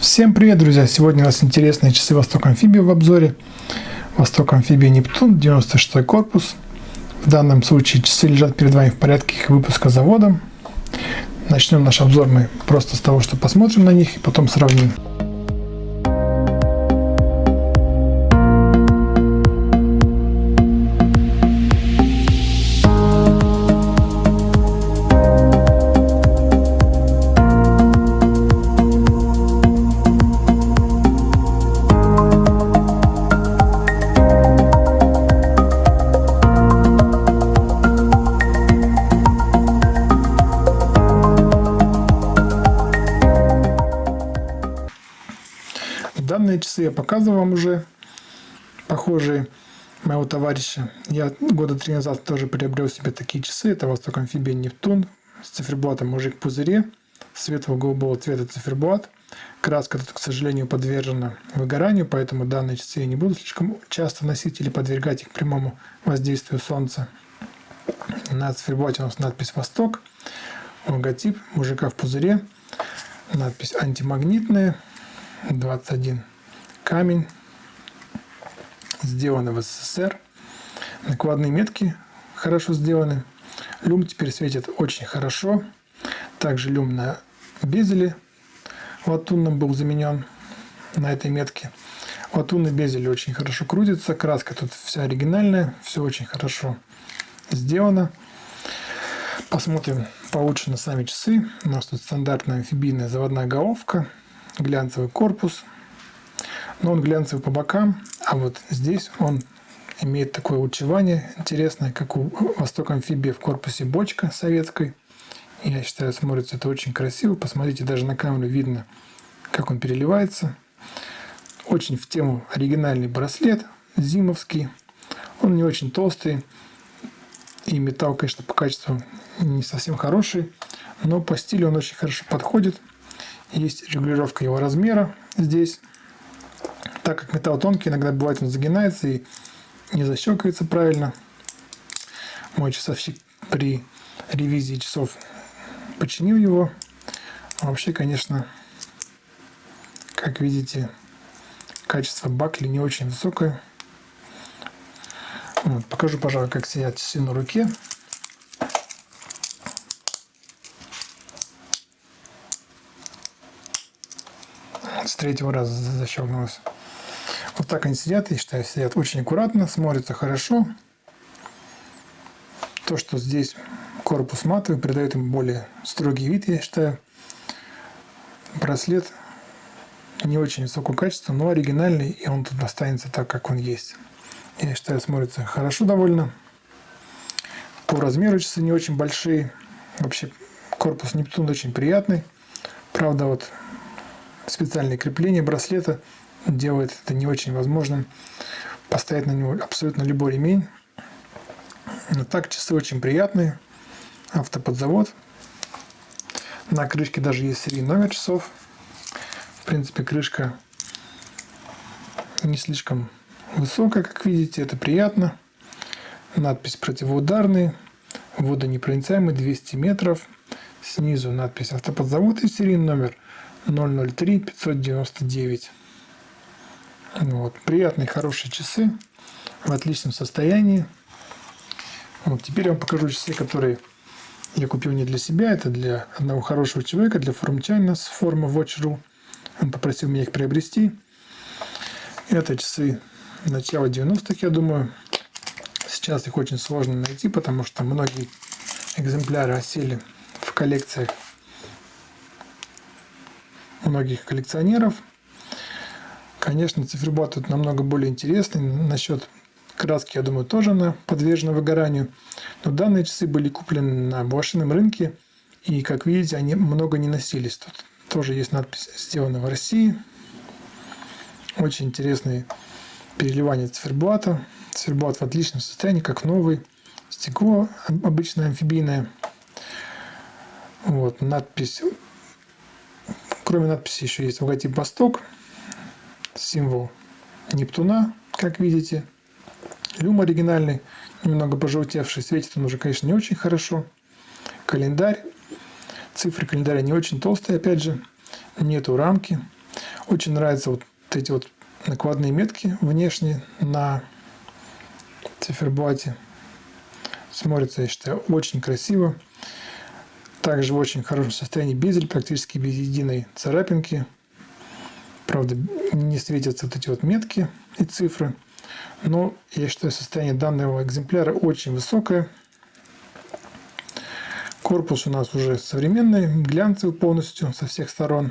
Всем привет, друзья! Сегодня у нас интересные часы Восток Амфибия в обзоре. Восток Амфибия Нептун, 96-й корпус. В данном случае часы лежат перед вами в порядке их выпуска заводом. Начнем наш обзор мы просто с того, что посмотрим на них и потом сравним. Данные часы я показывал вам уже, похожие моего товарища. Я года 3 назад тоже приобрел себе такие часы. Это Восток Амфибия Нептун с циферблатом мужик в пузыре, светло-голубого цвета циферблат. Краска тут, к сожалению, подвержена выгоранию, поэтому данные часы я не буду слишком часто носить или подвергать их прямому воздействию солнца. На циферблате у нас надпись «Восток», логотип мужика в пузыре, надпись «Антимагнитная». 21 камень, сделаны в СССР. Накладные метки хорошо сделаны. Люм теперь светит очень хорошо. Также люм на безеле латунном был заменен на этой метке. Латунный безель очень хорошо крутится. Краска тут вся оригинальная. Все очень хорошо сделано. Посмотрим получше на сами часы. У нас тут стандартная амфибийная заводная головка. Глянцевый корпус, но он глянцевый по бокам, а вот здесь он имеет такое лучевание интересное, как у Восток Амфибия в корпусе бочка советской. Я считаю, смотрится это очень красиво. Посмотрите, даже на камеру видно, как он переливается. Очень в тему оригинальный браслет, зимовский. Он не очень толстый, и металл, конечно, по качеству не совсем хороший, но по стилю он очень хорошо подходит. Есть регулировка его размера здесь. Так как металл тонкий, иногда бывает он загинается и не защелкивается правильно. Мой часовщик при ревизии часов починил его. А вообще, конечно, как видите, качество бакли не очень высокое. Вот, покажу, пожалуй, как сидят часы на руке. С третьего раза защелкнулось. Вот так они сидят, я считаю, сидят очень аккуратно, смотрятся хорошо. То, что здесь корпус матовый, придает им более строгий вид, я считаю. Браслет не очень высокого качества, но оригинальный, и он тут останется так, как он есть. Я считаю, смотрится хорошо довольно. По размеру часы не очень большие. Вообще корпус Нептун очень приятный. Правда, вот специальное крепление браслета делает это не очень возможным поставить на него абсолютно любой ремень. Но так часы очень приятные. Автоподзавод. На крышке даже есть серийный номер часов. В принципе, крышка не слишком высокая, как видите, это приятно. Надпись «Противоударный», водонепроницаемый, 200 метров. Снизу надпись «Автоподзавод» и серийный номер 003 599. Вот. Приятные, хорошие часы в отличном состоянии. Вот. Теперь я вам покажу часы, которые я купил не для себя. Это для одного хорошего человека, для форумчанина с форума Watch.ru. Он попросил меня их приобрести. Это часы начала 90-х, я думаю. Сейчас их очень сложно найти, потому что многие экземпляры осели в коллекциях многих коллекционеров. Конечно, циферблат тут намного более интересный. Насчет краски, я думаю, тоже она подвержена выгоранию. Но данные часы были куплены на блошином рынке. И, как видите, они много не носились. Тут тоже есть надпись «Сделано в России». Очень интересные переливания циферблата. Циферблат в отличном состоянии, как новый. Стекло обычное амфибийное. Вот, надпись. Кроме надписи еще есть логотип «Восток», символ Нептуна, как видите. Люм оригинальный, немного пожелтевший, светит он уже, конечно, не очень хорошо. Календарь. Цифры календаря не очень толстые, опять же, нету рамки. Очень нравятся вот эти вот накладные метки внешние на циферблате. Смотрится, я считаю, очень красиво. Также в очень хорошем состоянии безель, практически без единой царапинки. Правда, не светятся вот эти вот метки и цифры. Но я считаю, состояние данного экземпляра очень высокое. Корпус у нас уже современный, глянцевый полностью со всех сторон.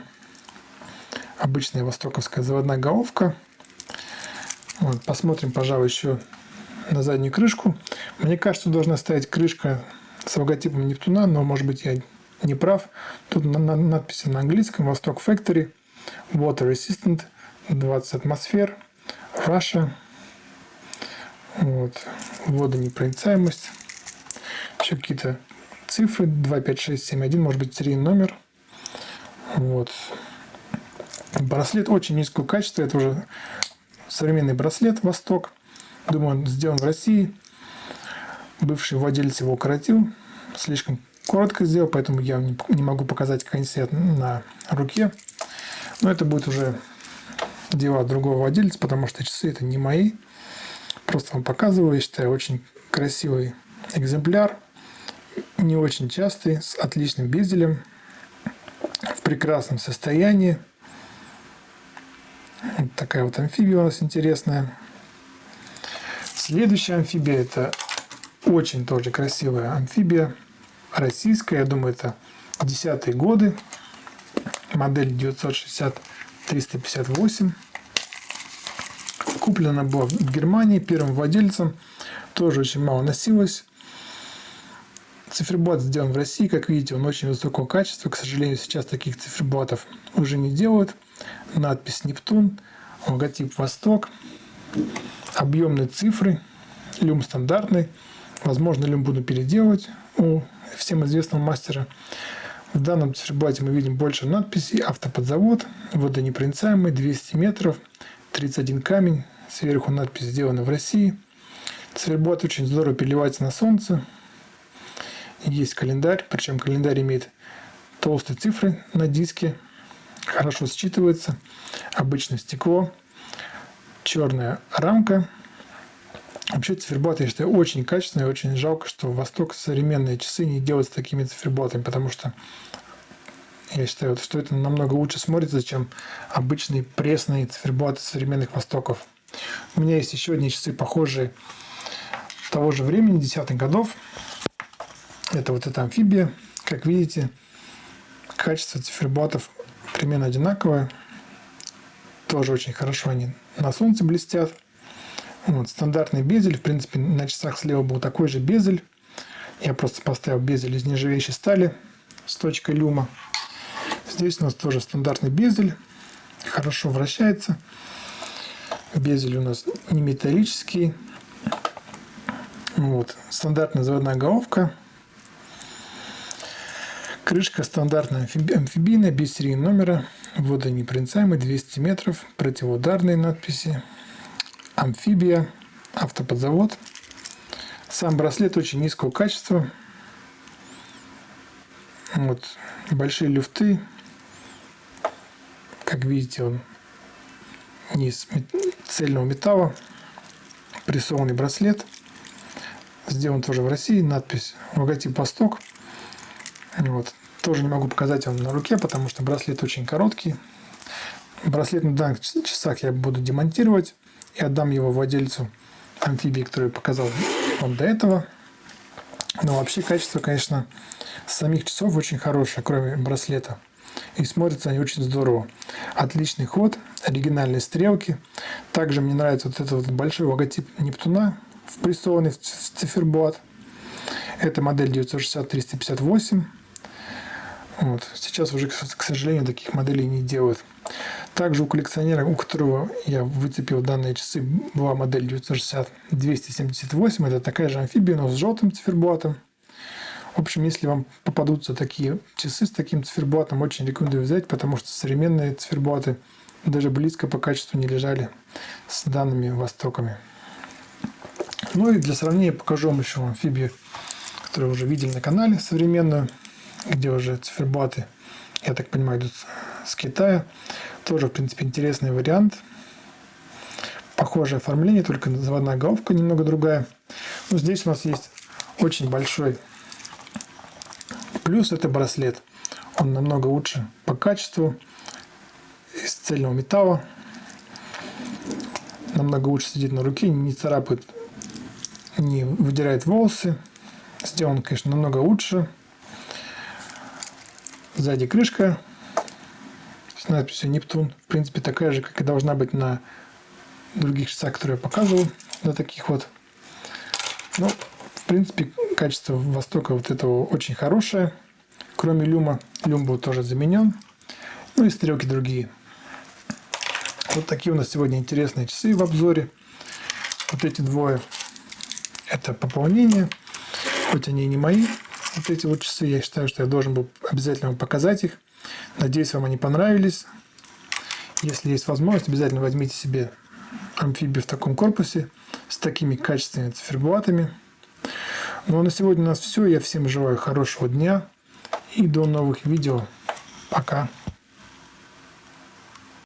Обычная востоковская заводная головка. Вот, посмотрим, пожалуй, еще на заднюю крышку. Мне кажется, должна стоять крышка с логотипом Нептуна, но, может быть, я не прав. Тут надписи на английском: Восток Factory, Water Resistant, 20 атмосфер, Russia. Вот. Водонепроницаемость. Еще какие-то цифры: 25671, может быть, серийный номер. Вот. Браслет очень низкого качества. Это уже современный браслет Восток. Думаю, он сделан в России. Бывший владелец его укоротил. Слишком коротко сделал, поэтому я не могу показать, как они сидят на руке. Но это будет уже дело другого владельца, потому что часы это не мои. Просто вам показываю. Я считаю, очень красивый экземпляр. Не очень частый, с отличным безелем. В прекрасном состоянии. Вот такая вот амфибия у нас интересная. Следующая амфибия — это очень тоже красивая амфибия. Российская, я думаю, это 10-е годы. Модель 960-358. Куплена была в Германии первым владельцем. Тоже очень мало носилась. Циферблат сделан в России. Как видите, он очень высокого качества. К сожалению, сейчас таких циферблатов уже не делают. Надпись Нептун, логотип Восток, объемные цифры, люм стандартный. Возможно, люм буду переделывать у всем известного мастера. В данном циферблате мы видим больше надписей: автоподзавод, водонепроницаемый, 200 метров, 31 камень. Сверху надпись сделана в России. Циферблат очень здорово переливается на солнце. Есть календарь, причем календарь имеет толстые цифры на диске. Хорошо считывается. Обычное стекло. Черная рамка. Вообще циферблат, я считаю, очень качественный. Очень жалко, что Восток современные часы не делают с такими циферблатами, потому что я считаю, что это намного лучше смотрится, чем обычные пресные циферблаты современных Востоков. У меня есть еще одни часы, похожие того же времени, 10-х годов. Это вот эта амфибия. Как видите, качество циферблатов примерно одинаковое. Тоже очень хорошо они на солнце блестят. Вот, стандартный безель. В принципе, на часах слева был такой же безель. Я просто поставил безель из нержавеющей стали с точкой люма. Здесь у нас тоже стандартный безель. Хорошо вращается. Безель у нас не металлический. Вот. Стандартная заводная головка. Крышка стандартная амфибийная, без серийного номера. Водонепроницаемый, 200 метров. Противоударные надписи. Амфибия. Автоподзавод. Сам браслет очень низкого качества. Вот. Большие люфты. Как видите, он не из цельного металла. Прессованный браслет. Сделан тоже в России. Надпись, логотип Восток. Вот. Тоже не могу показать вам на руке, потому что браслет очень короткий. Браслет на данных часах я буду демонтировать и отдам его владельцу амфибии, который я показал вам до этого. Но вообще качество, конечно, самих часов очень хорошее, кроме браслета. И смотрятся они очень здорово. Отличный ход, оригинальные стрелки. Также мне нравится вот этот вот большой логотип Нептуна, впрессованный в циферблат. Это модель 960-358. Вот. Сейчас уже, к сожалению, таких моделей не делают. Также у коллекционера, у которого я выцепил данные часы, была модель 960-278. Это такая же амфибия, но с желтым циферблатом. В общем, если вам попадутся такие часы с таким циферблатом, очень рекомендую взять, потому что современные циферблаты даже близко по качеству не лежали с данными Востоками. Ну и для сравнения покажу вам еще амфибию, которую уже видели на канале, современную, где уже циферблаты, я так понимаю, идут с Китая. Тоже, в принципе, интересный вариант. Похожее оформление, только заводная головка немного другая. Но здесь у нас есть очень большой плюс. Это браслет. Он намного лучше по качеству. Из цельного металла. Намного лучше сидит на руке, не царапает, не выдирает волосы. Сделан, конечно, намного лучше. Сзади крышка с надписью «Нептун». В принципе, такая же, как и должна быть на других часах, которые я показывал. На таких вот. Ну, в принципе, качество Востока вот этого очень хорошее. Кроме люма. Люм был тоже заменен. Ну и стрелки другие. Вот такие у нас сегодня интересные часы в обзоре. Вот эти двое – это пополнение. Хоть они и не мои, вот эти вот часы, я считаю, что я должен был обязательно вам показать их. Надеюсь, вам они понравились. Если есть возможность, обязательно возьмите себе амфибию в таком корпусе с такими качественными циферблатами. Ну а на сегодня у нас все. Я всем желаю хорошего дня и до новых видео. Пока.